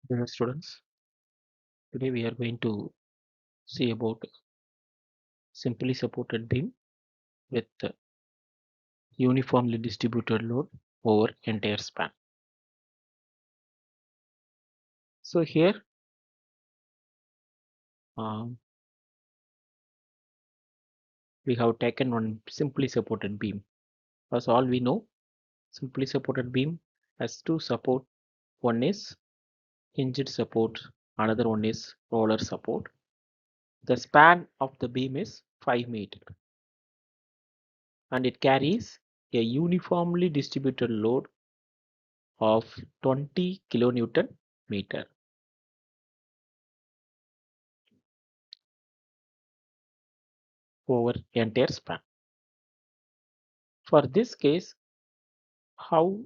Dear students, today we are going to see about simply supported beam with uniformly distributed load over entire span. So here um, we have taken one simply supported beam. As all we know, simply supported beam has two support. One is hinged support, another one is roller support. The span of the beam is 5 meter and it carries a uniformly distributed load of 20 kilonewton meter over entire span. For this case, how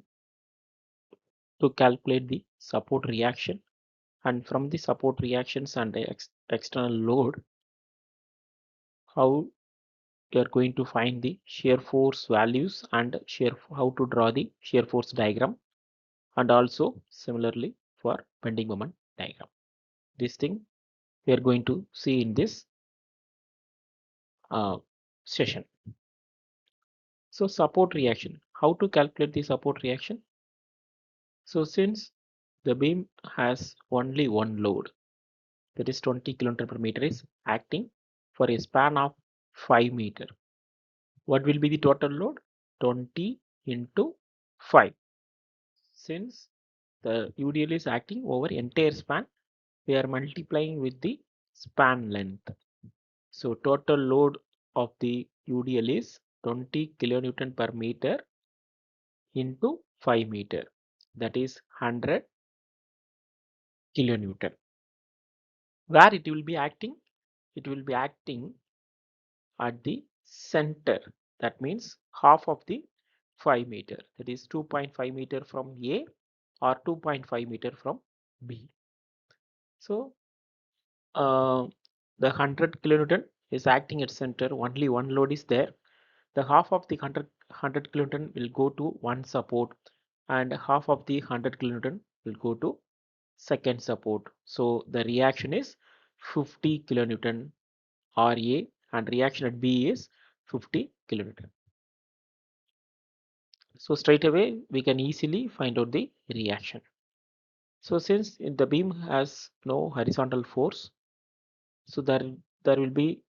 to calculate the support reaction, and from the support reactions and the external load, how you are going to find the shear force values and how to draw the shear force diagram, and also similarly for bending moment diagram. This thing we are going to see in this session. So support reaction, how to calculate the support reaction? So since the beam has only one load, that is 20 kN per meter, is acting for a span of 5 meter. What will be the total load? 20 into 5. Since the UDL is acting over entire span, we are multiplying with the span length. So total load of the UDL is 20 kilonewton per meter into 5 meter. That is 100 kilonewton. Where it will be acting? It will be acting at the center. That means half of the 5 meter. That is 2.5 meter from A or 2.5 meter from B. So the 100 kilonewton is acting at center. Only one load is there. The half of the 100 kilonewton will go to one support, and half of the 100 kilonewton will go to second support. So the reaction is 50 kilonewton RA, and reaction at B is 50 kilonewton. So straight away we can easily find out the reaction. So since the beam has no horizontal force, so there will be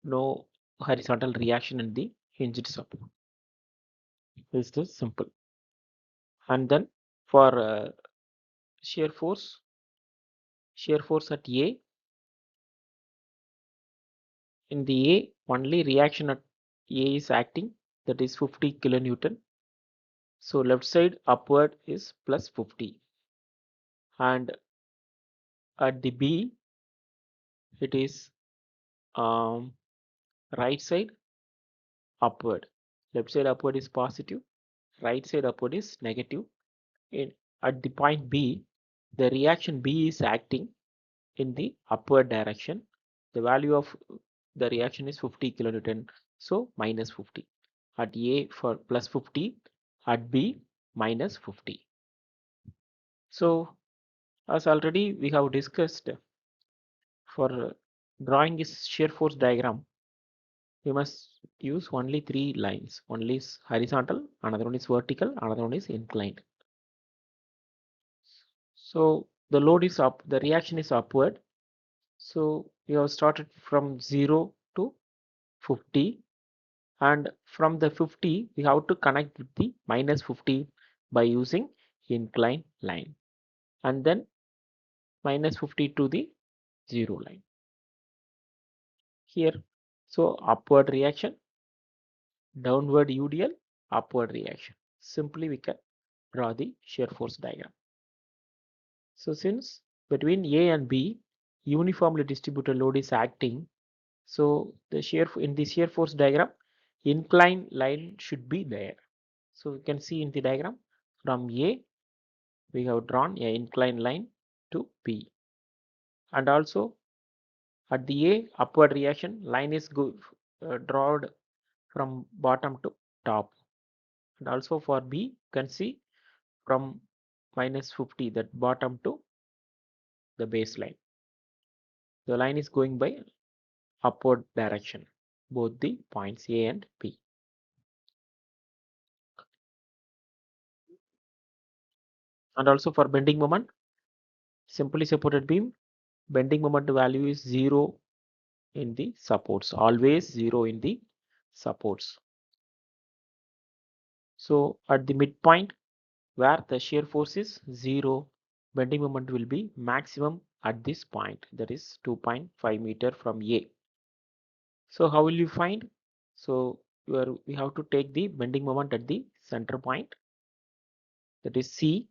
no horizontal reaction in the hinged support. This is simple. And then for shear force at A, in the A only reaction at A is acting, that is 50 kilonewton. So left side upward is plus 50, and at the B it is right side upward. Left side upward is positive, right side upward is negative. At the point B, the reaction B is acting in the upward direction. The value of the reaction is 50 kilonewton, so minus 50. At A for plus 50, at B minus 50. So as already we have discussed, for drawing this shear force diagram, we must use only three lines. One is horizontal, another one is vertical, another one is inclined. So the load is up, the reaction is upward. So we have started from 0 to 50, and from the 50 we have to connect with the minus 50 by using inclined line, and then minus 50 to the 0 line here. So upward reaction, downward UDL, upward reaction. Simply we can draw the shear force diagram. So since between A and B uniformly distributed load is acting, so the in the shear force diagram, inclined line should be there. So we can see in the diagram, from A we have drawn a inclined line to B, and also at the A upward reaction line is drawn from bottom to top, and also for B you can see from minus 50, that bottom to the baseline. The line is going by upward direction, both the points A and B. And also for bending moment, simply supported beam, bending moment value is 0 in the supports, always 0 in the supports. So at the midpoint where the shear force is 0, bending moment will be maximum at this point, that is 2.5 meter from A. So how will you find? So we have to take the bending moment at the center point, that is C.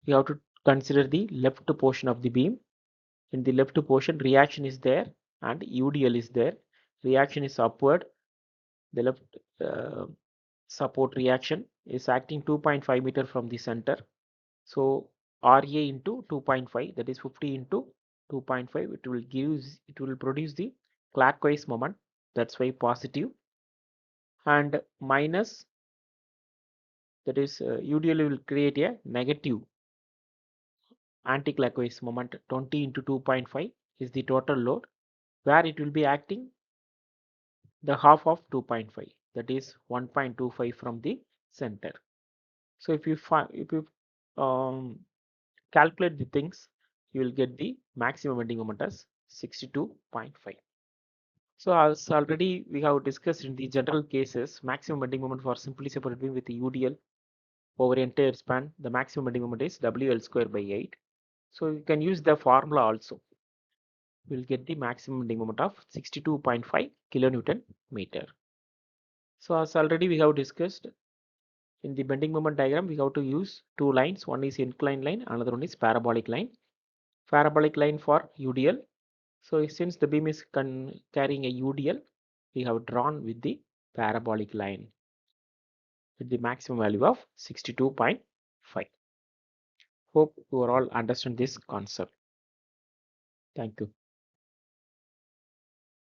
You have to consider the left portion of the beam. In the left portion, reaction is there and UDL is there. Reaction is upward. The left uh, support reaction is acting 2.5 meter from the center. So RA into 2.5, that is 50 into 2.5. It will produce the clockwise moment. That's why positive. And minus, that is UDL will create a negative anti-clockwise moment. 20 into 2.5 is the total load, where it will be acting the half of 2.5, that is 1.25 from the center. So if you calculate the things, you will get the maximum bending moment as 62.5. So as already we have discussed in the general cases, maximum bending moment for simply supported beam with the UDL over entire span, the maximum bending moment is WL square by 8. So you can use the formula also. We'll get the maximum bending moment of 62.5 kilonewton meter. So as already we have discussed, in the bending moment diagram, we have to use two lines. One is inclined line, another one is parabolic line. Parabolic line for UDL. So since the beam is carrying a UDL, we have drawn with the parabolic line with the maximum value of 62.5. Hope you all understand this concept. Thank you.